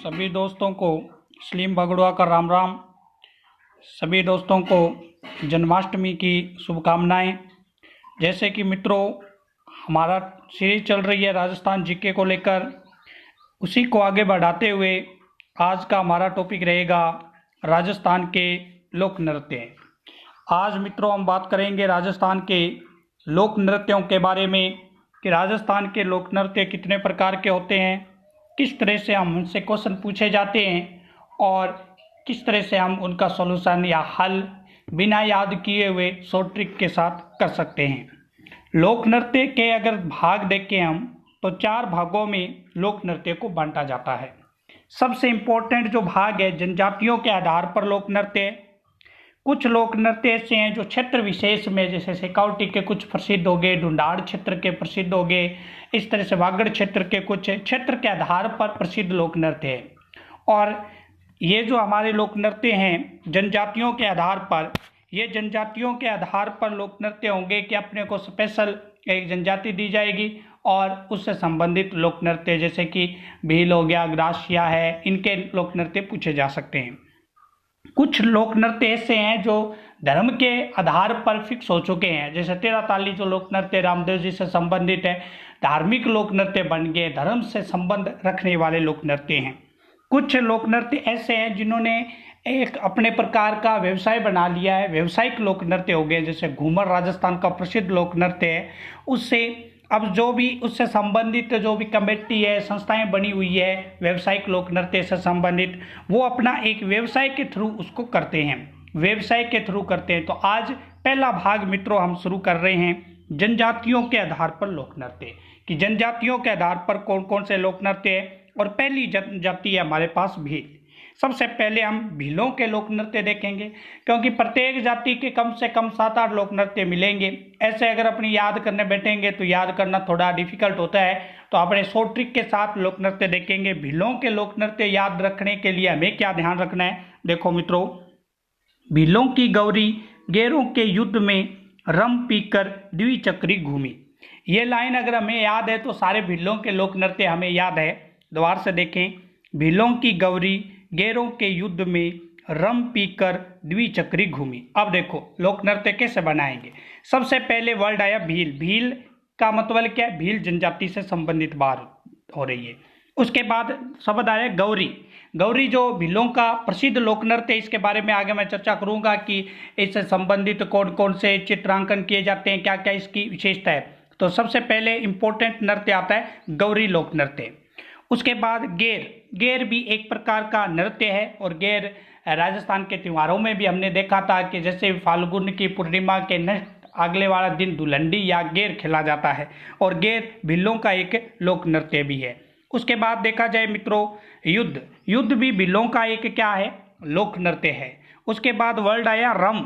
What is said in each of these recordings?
सभी दोस्तों को सलीम भगड़ुआ का राम राम। सभी दोस्तों को जन्माष्टमी की शुभकामनाएं। जैसे कि मित्रों, हमारा सीरीज चल रही है राजस्थान जीके को लेकर, उसी को आगे बढ़ाते हुए आज का हमारा टॉपिक रहेगा राजस्थान के लोक नृत्य। आज मित्रों हम बात करेंगे राजस्थान के लोक नृत्यों के बारे में कि राजस्थान के लोक नृत्य कितने प्रकार के होते हैं, किस तरह से हमसे क्वेश्चन पूछे जाते हैं और किस तरह से हम उनका सॉल्यूशन या हल बिना याद किए हुए शॉर्ट ट्रिक के साथ कर सकते हैं। लोक नृत्य के अगर भाग देखें हम तो 4 भागों में लोक नृत्य को बांटा जाता है। सबसे इम्पोर्टेंट जो भाग है जनजातियों के आधार पर लोक नृत्य। कुछ लोक नृत्य ऐसे हैं जो क्षेत्र विशेष में, जैसे सिकाउटी के कुछ प्रसिद्ध हो गए, ढूंढाड़ क्षेत्र के प्रसिद्ध हो गए, इस तरह से वागड़ क्षेत्र के कुछ क्षेत्र के आधार पर प्रसिद्ध लोक नृत्य है। और ये जो हमारे लोक नृत्य हैं जनजातियों के आधार पर, ये जनजातियों के आधार पर लोक नृत्य होंगे कि अपने को स्पेशल एक जनजाति दी जाएगी और उससे संबंधित लोक नृत्य जैसे कि भील हो गया, ग्रासिया है, इनके लोक नृत्य पूछे जा सकते हैं। कुछ लोक नृत्य ऐसे हैं जो धर्म के आधार पर फिक्स हो चुके हैं, जैसे 13 ताली जो लोक नृत्य रामदेव जी से संबंधित है, धार्मिक लोक नृत्य बन गए, धर्म से संबंध रखने वाले लोक नृत्य हैं। कुछ लोक नृत्य ऐसे हैं जिन्होंने एक अपने प्रकार का व्यवसाय बना लिया है, व्यवसायिक लोक नृत्य हो गए, जैसे घूमर राजस्थान का प्रसिद्ध लोक नृत्य है। उससे अब जो भी उससे संबंधित जो भी कमेटी है, संस्थाएं बनी हुई है व्यवसायिक लोक नृत्य से संबंधित, वो अपना एक व्यवसाय के थ्रू उसको करते हैं, व्यवसाय के थ्रू करते हैं। तो आज पहला भाग मित्रों हम शुरू कर रहे हैं जनजातियों के आधार पर लोक नृत्य, कि जनजातियों के आधार पर कौन कौन से लोक नृत्य है। और पहली जनजाति है हमारे पास भील। सबसे पहले हम भीलों के लोक नृत्य देखेंगे, क्योंकि प्रत्येक जाति के कम से कम 7-8 लोक नृत्य मिलेंगे। ऐसे अगर अपनी याद करने बैठेंगे तो याद करना थोड़ा डिफिकल्ट होता है, तो अपने शॉर्ट ट्रिक के साथ लोक नृत्य देखेंगे। भीलों के लोक नृत्य याद रखने के लिए हमें क्या ध्यान रखना है, देखो मित्रों, भीलों की गौरी गैरों के युद्ध में रम पीकर द्विचक्री घूमी। ये लाइन अगर हमें याद है तो सारे भीलों के लोक नृत्य हमें याद है। दोबारा से देखें, भीलों की गौरी गैरों के युद्ध में रम पीकर द्विचक्री घूमी। अब देखो लोक नृत्य कैसे बनाएंगे। सबसे पहले वर्ड आया भील। भील का मतलब क्या है, भील जनजाति से संबंधित बात हो रही है। उसके बाद शब्द आया गौरी। गौरी जो भीलों का प्रसिद्ध लोक नृत्य, इसके बारे में आगे मैं चर्चा करूंगा कि इससे संबंधित कौन कौन से चित्रांकन किए जाते हैं, क्या क्या इसकी विशेषता है। तो सबसे पहले इंपॉर्टेंट नृत्य आता है गौरी लोक नृत्य। उसके बाद गेर। गेर भी एक प्रकार का नृत्य है, और गेर राजस्थान के त्योहारों में भी हमने देखा था कि जैसे फाल्गुन की पूर्णिमा के नेक्स्ट अगले वाला दिन दुलंडी या गेर खेला जाता है, और गेर भीलों का एक लोक नृत्य भी है। उसके बाद देखा जाए मित्रों युद्ध। युद्ध भी भीलों का एक क्या है, लोक नृत्य है। उसके बाद वर्ड आया रम।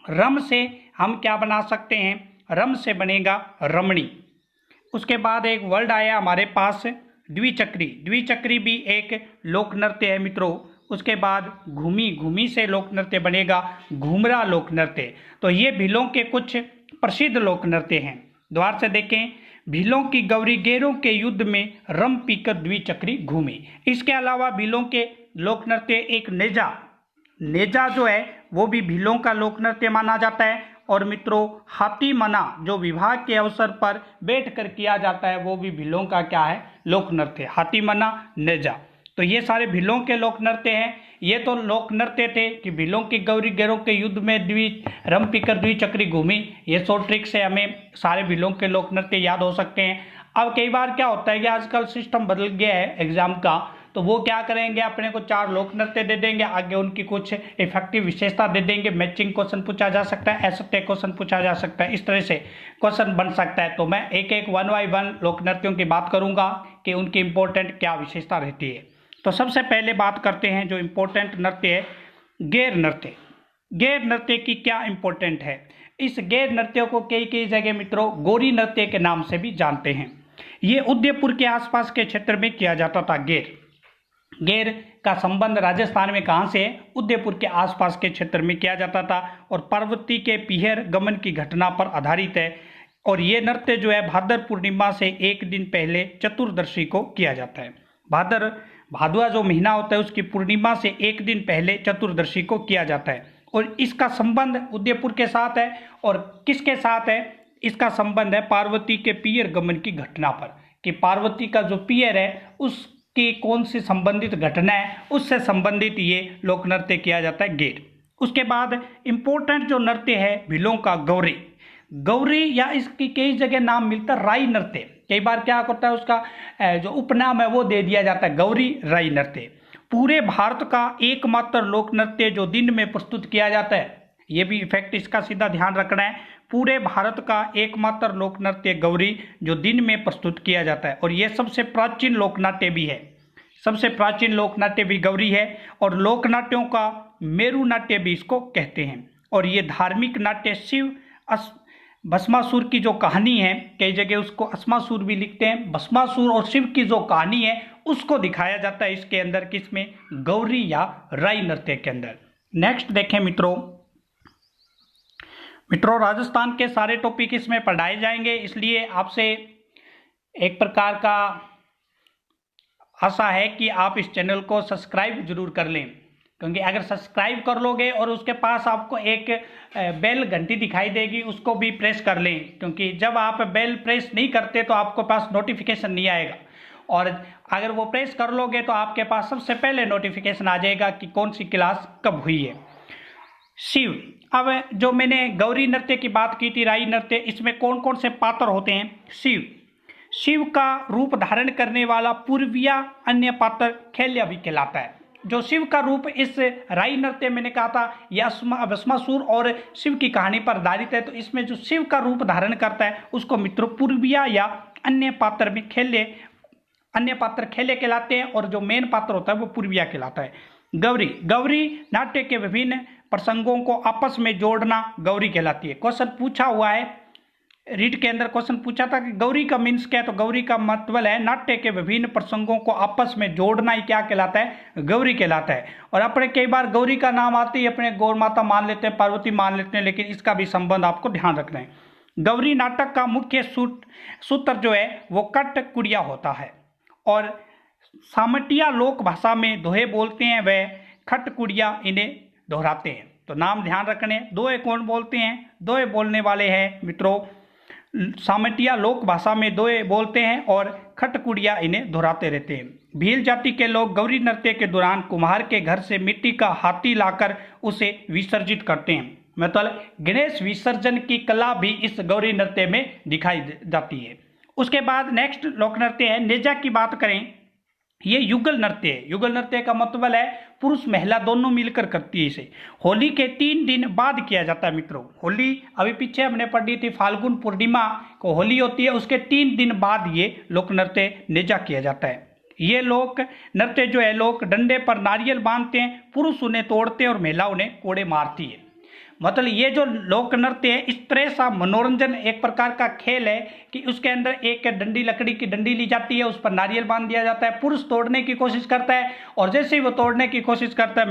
रम से हम क्या बना सकते हैं, रम से बनेगा रमणी। उसके बाद एक वर्ड आया हमारे पास द्विचक्री। द्विचक्री भी एक लोक नृत्य है मित्रों। उसके बाद घूमी। घूमी से लोक नृत्य बनेगा घूमरा लोक नृत्य। तो ये भीलों के कुछ प्रसिद्ध लोक नृत्य हैं। द्वार से देखें, भीलों की गौरी गैरों के युद्ध में रम पीकर द्विचक्री घूमी। इसके अलावा भीलों के लोक नृत्य एक नेजा। नेजा जो है वो भी भीलों का लोक नृत्य माना जाता है। और मित्रों हाथी मना जो विवाह के अवसर पर बैठकर किया जाता है, वो भी भीलों का क्या है, लोक नृत्य, हाथी मना, नेजा। तो ये सारे भीलों के लोक नृत्य हैं। ये तो लोक नृत्य थे कि भीलों की गौरी गैरों के युद्ध में रम पीकर द्विचक्री घूमी। ये शॉर्ट ट्रिक से हमें सारे भीलों के लोक नृत्य याद हो सकते हैं। अब कई बार क्या होता है कि आजकल सिस्टम बदल गया है एग्जाम का, तो वो क्या करेंगे, अपने को 4 लोक नृत्य दे देंगे, आगे उनकी कुछ इफेक्टिव विशेषता दे देंगे, मैचिंग क्वेश्चन पूछा जा सकता है, ऐसे क्वेश्चन पूछा जा सकता है, इस तरह से क्वेश्चन बन सकता है। तो मैं एक एक 1 बाय 1 लोक नृत्यों की बात करूंगा कि उनकी इंपॉर्टेंट क्या विशेषता रहती है। तो सबसे पहले बात करते हैं जो इंपॉर्टेंट नृत्य है, गैर नृत्य। गैर नृत्य की क्या इंपॉर्टेंट है। इस गैर नृत्य को कई कई जगह मित्रों गौरी नृत्य के नाम से भी जानते हैं। ये उदयपुर के आसपास के क्षेत्र में किया जाता था। गैर का संबंध राजस्थान में कहाँ से है, उदयपुर के आसपास के क्षेत्र में किया जाता था, और पार्वती के पीहर गमन की घटना पर आधारित है। और ये नृत्य जो है भाद्र पूर्णिमा से एक दिन पहले चतुर्दशी को किया जाता है। भाद्र भादुआ जो महीना होता है उसकी पूर्णिमा से एक दिन पहले चतुर्दशी को किया जाता है। और इसका संबंध उदयपुर के साथ है। और किसके साथ है? इसका संबंध है पार्वती के पियर गमन की घटना पर, कि पार्वती का जो पियर है उसकी कौन सी संबंधित घटना है, उससे संबंधित ये लोक नृत्य किया जाता है गेर। उसके बाद इंपॉर्टेंट जो नृत्य है भीलों का गौरी। गौरी या इसकी कई जगह नाम मिलता है राई नृत्य। कई बार क्या होता है उसका जो उपनाम है वो दे दिया जाता है गौरी राई नृत्य। पूरे भारत का एकमात्र लोक नृत्य जो दिन में प्रस्तुत किया जाता है, ये भी इफेक्ट इसका सीधा ध्यान रखना है। पूरे भारत का एकमात्र लोक नृत्य गौरी जो दिन में प्रस्तुत किया जाता है, और ये सबसे प्राचीन लोक नाट्य भी है। सबसे प्राचीन लोक नाट्य भी गौरी है, और लोक नाट्यों का मेरु नाट्य भी इसको कहते हैं। और ये धार्मिक नाट्य शिव भस्मासुर की जो कहानी है, कई जगह उसको अस्मासुर भी लिखते हैं, भस्मासुर और शिव की जो कहानी है उसको दिखाया जाता है इसके अंदर, किसमें? गौरी या राई नृत्य के अंदर। नेक्स्ट देखें मित्रों, राजस्थान के सारे टॉपिक इसमें पढ़ाए जाएंगे, इसलिए आपसे एक प्रकार का आशा है कि आप इस चैनल को सब्सक्राइब जरूर कर लें, क्योंकि अगर सब्सक्राइब कर लोगे और उसके पास आपको एक बेल घंटी दिखाई देगी, उसको भी प्रेस कर लें, क्योंकि जब आप बेल प्रेस नहीं करते तो आपको पास नोटिफिकेशन नहीं आएगा, और अगर वो प्रेस कर लोगे तो आपके पास सबसे पहले नोटिफिकेशन आ जाएगा कि कौन सी क्लास कब हुई है। शिव, अब जो मैंने गौरी नृत्य की बात की थी, राई नृत्य, इसमें कौन कौन से पात्र होते हैं? शिव का रूप धारण करने वाला पूर्विया अन्य पात्र खेल्या भी कहलाता है। जो शिव का रूप इस राई नृत्य मैंने कहा था यह भस्मासुर और शिव की कहानी पर आधारित है, तो इसमें जो शिव का रूप धारण करता है उसको मित्रों पूर्विया या अन्य पात्र में अन्य पात्र खेले कहलाते हैं, और जो मेन पात्र होता है वो पूर्विया कहलाता है। गौरी नाट्य के विभिन्न प्रसंगों को आपस में जोड़ना गौरी कहलाती है। क्वेश्चन पूछा हुआ है, रीड के अंदर क्वेश्चन पूछा था कि गौरी का मीन्स क्या है, तो गौरी का मतलब है नाट्य के विभिन्न प्रसंगों को आपस में जोड़ना ही क्या कहलाता है? गौरी कहलाता है। और अपने कई बार गौरी का नाम आते ही अपने गौर माता मान लेते हैं, पार्वती मान लेते हैं, लेकिन इसका भी संबंध आपको ध्यान रखना है। गौरी नाटक का मुख्य सूत्र जो है वो कट कुड़िया होता है, और सामटिया लोक भाषा में दोहे बोलते हैं, वह खट कुड़िया इन्हें दोहराते हैं। तो नाम ध्यान रखने, दोहे कौन बोलते हैं? दोहे बोलने वाले हैं मित्रों सामटिया लोक भाषा में दोहे बोलते हैं, और खटकुड़िया इन्हें दोहराते रहते हैं। भील जाति के लोग गौरी नृत्य के दौरान कुम्हार के घर से मिट्टी का हाथी लाकर उसे विसर्जित करते हैं। मतलब गणेश विसर्जन की कला भी इस गौरी नृत्य में दिखाई जाती है। उसके बाद नेक्स्ट लोक नृत्य है नेजा की बात करें, ये युगल नृत्य है। युगल नृत्य का मतलब है पुरुष महिला दोनों मिलकर करती है इसे। होली के 3 दिन बाद किया जाता है मित्रों। होली अभी पीछे हमने पढ़ी थी, फाल्गुन पूर्णिमा को होली होती है, उसके 3 दिन बाद ये लोक नृत्य नेजा किया जाता है। ये लोक नृत्य जो है लोग डंडे पर नारियल बांधते हैं, पुरुष उन्हें तोड़ते हैं और महिला उन्हें कोड़े मारती है। मतलब ये जो लोक नृत्य है इस तरह सा मनोरंजन एक प्रकार का खेल है कि उसके अंदर एक डंडी, लकड़ी की डंडी ली जाती है, उस पर नारियल बांध दिया जाता है, पुरुष तोड़ने की कोशिश करता है, और जैसे ही वो तोड़ने की कोशिश करता है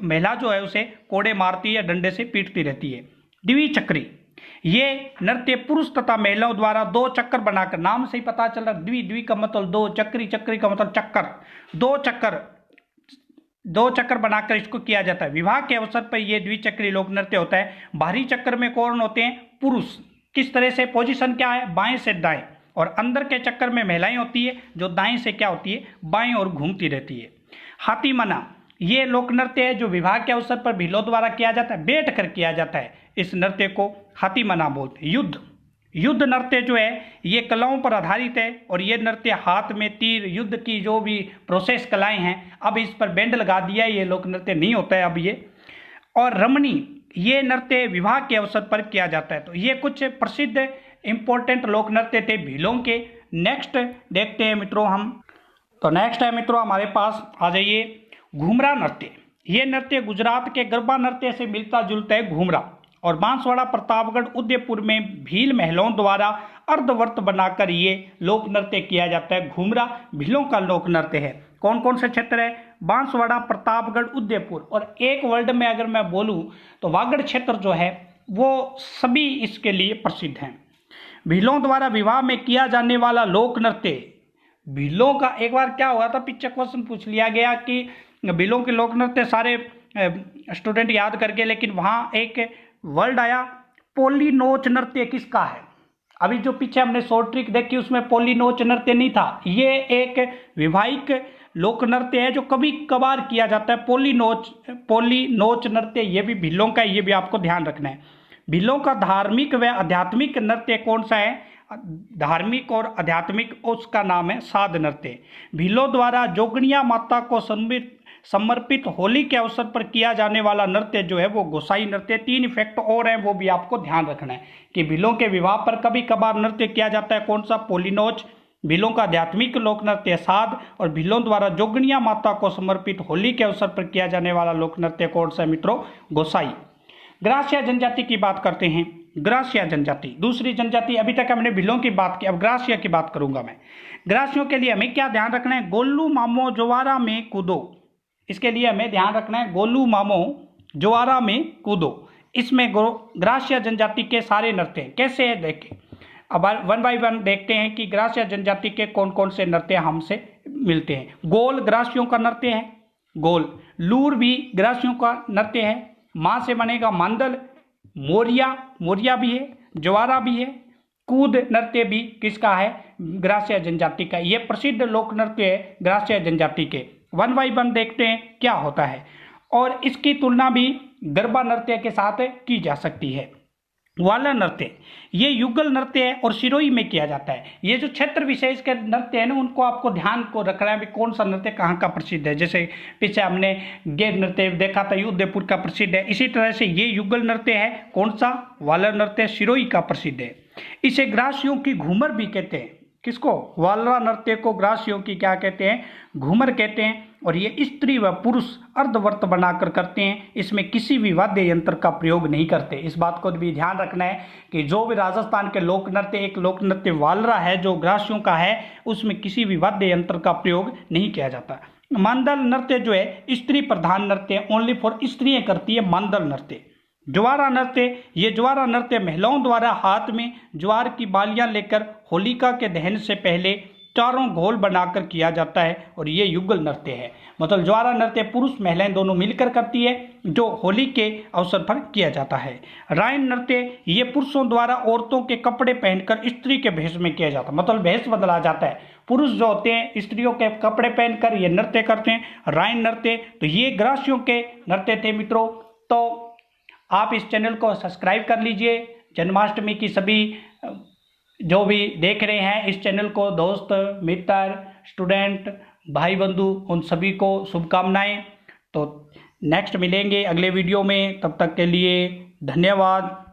महिला जो है उसे कोड़े मारती है, डंडे से पीटती रहती है। द्वि चक्री, ये नृत्य पुरुष तथा महिलाओं द्वारा 2 चक्कर बनाकर, नाम से ही पता चल रहा, द्वि का मतलब 2, चक्री का मतलब चक्कर, 2 चक्कर बनाकर इसको किया जाता है। विवाह के अवसर पर यह द्विचक्री लोक नृत्य होता है। बाहरी चक्कर में कौन होते हैं? पुरुष। किस तरह से, पोजीशन क्या है? बाएं से दाएं। और अंदर के चक्कर में महिलाएं होती है जो दाएं से क्या होती है? बाएं और घूमती रहती है। हाथी मना, ये लोक नृत्य है जो विवाह के अवसर पर भीलों द्वारा किया जाता है, बैठ कर किया जाता है। इस नृत्य को हाथी मना बोलते हैं। युद्ध नृत्य जो है ये कलाओं पर आधारित है, और ये नृत्य हाथ में तीर, युद्ध की जो भी प्रोसेस कलाएं हैं, अब इस पर बैंड लगा दिया है, ये लोक नृत्य नहीं होता है अब ये। और रमणी, ये नृत्य विवाह के अवसर पर किया जाता है। तो ये कुछ प्रसिद्ध इंपॉर्टेंट लोक नृत्य थे भीलों के। नेक्स्ट देखते हैं मित्रों हम, तो नेक्स्ट है मित्रों हमारे पास, आ जाइए, घूमरा नृत्य। ये नृत्य गुजरात के गरबा नृत्य से मिलता जुलता है घूमरा, और बांसवाड़ा, प्रतापगढ़, उदयपुर में भील महिलाओं द्वारा अर्धवर्त बनाकर ये लोक नृत्य किया जाता है। घूमरा भीलों का लोक नृत्य है। कौन कौन से क्षेत्र है? बांसवाड़ा, प्रतापगढ़, उदयपुर, और एक वर्ड में अगर मैं बोलूं तो वागड़ क्षेत्र जो है वो सभी इसके लिए प्रसिद्ध हैं। भीलों द्वारा विवाह में किया जाने वाला लोक नृत्य भीलों का एक बार क्या हुआ था, पीछे क्वेश्चन पूछ लिया गया कि भीलों के लोक नृत्य सारे स्टूडेंट याद करके, लेकिन वहाँ एक वर्ड आया पोलीनोच नृत्य किसका है। अभी जो पीछे हमने शॉर्ट ट्रिक देखी उसमें पोलीनोच नृत्य नहीं था, ये एक विवाहिक लोक नृत्य है जो कभी कभार किया जाता है। पोलीनोच नृत्य ये भी भीलों का है, ये भी आपको ध्यान रखना है। भीलों का धार्मिक व आध्यात्मिक नृत्य कौन सा है? धार्मिक और आध्यात्मिक, उसका नाम है साध नृत्य। भीलों द्वारा जोगनिया माता को समर्पित होली के अवसर पर किया जाने वाला नृत्य जो है वो गोसाई नृत्य। 3 इफेक्ट और हैं, वो भी आपको ध्यान रखना है कि भीलों के विवाह पर कभी कभार नृत्य किया जाता है, कौन सा? पोलीनोच। भीलों का आध्यात्मिक लोक नृत्य साध, और भीलों द्वारा जोगनिया माता को समर्पित होली के अवसर पर किया जाने वाला लोक नृत्य कौन सा है मित्रों? गोसाई। ग्रासिया जनजाति की बात करते हैं। ग्रासिया जनजाति दूसरी जनजाति, अभी तक हमने भीलों की बात की, अब ग्रासिया की बात करूंगा मैं। ग्रासियों के लिए हमें क्या ध्यान रखना है? गोलू मामो जोवारा में कूदो, इसके लिए हमें ध्यान रखना है गोलू मामो जोवारा में कूदो। इसमें ग्रासिया जनजाति के सारे नृत्य कैसे है देखें। अब 1 बाय 1 देखते हैं कि ग्रासिया जनजाति के कौन कौन से नृत्य हमसे मिलते हैं। गोल ग्रासियों का नृत्य है, गोल। लूर भी ग्रासियों का नृत्य है, माँ से बनेगा मांदल। मोरिया भी है, ज्वारा भी है। कूद नृत्य भी किसका है? ग्रासिया जनजाति का। ये प्रसिद्ध लोक नृत्य है ग्रासिया जनजाति के। 1 बाय 1 देखते हैं क्या होता है, और इसकी तुलना भी गरबा नृत्य के साथ की जा सकती है। वाला नृत्य ये युगल नृत्य है और सिरोही में किया जाता है। ये जो क्षेत्र विशेष के नृत्य है ना, उनको आपको ध्यान को रखना है भी कौन सा नृत्य कहाँ का प्रसिद्ध है। जैसे पीछे हमने गेर नृत्य देखा था, उदयपुर का प्रसिद्ध है। इसी तरह से ये युगल नृत्य है, कौन सा? वाला नृत्य सिरोही का प्रसिद्ध है। इसे ग्रासियों की घूमर भी कहते हैं। किसको? वाला नृत्य को ग्रासियों की क्या कहते हैं? घूमर कहते हैं। और ये स्त्री व पुरुष अर्धवर्त बनाकर करते हैं, इसमें किसी भी वाद्य यंत्र का प्रयोग नहीं करते। इस बात को भी ध्यान रखना है कि जो भी राजस्थान के लोक नृत्य, एक लोक नृत्य वालरा है जो ग्रासियों का है, उसमें किसी भी वाद्य यंत्र का प्रयोग नहीं किया जाता। मांदल नृत्य जो है स्त्री प्रधान नृत्य, ओनली फॉर स्त्रियां करती है मांदल नृत्य। ज्वारा नृत्य, ये ज्वारा नृत्य महिलाओं द्वारा हाथ में ज्वार की बालियां लेकर होलिका के दहन से पहले चारों घोल बनाकर किया जाता है, और ये युगल नृत्य है। मतलब ज्वारा नृत्य पुरुष महिलाएं दोनों मिलकर करती है, जो होली के अवसर पर किया जाता है। रायन नृत्य ये पुरुषों द्वारा औरतों के कपड़े पहनकर स्त्री के भेष में किया जाता है, मतलब भेष बदला जाता है। पुरुष जो होते हैं स्त्रियों के कपड़े पहनकर ये नृत्य करते हैं, रायन नृत्य। तो ये ग्रासियों के नृत्य थे मित्रों। तो आप इस चैनल को सब्सक्राइब कर लीजिए। जन्माष्टमी की सभी जो भी देख रहे हैं इस चैनल को, दोस्त मित्र स्टूडेंट भाई बंधु, उन सभी को शुभकामनाएं। तो नेक्स्ट मिलेंगे अगले वीडियो में, तब तक के लिए धन्यवाद।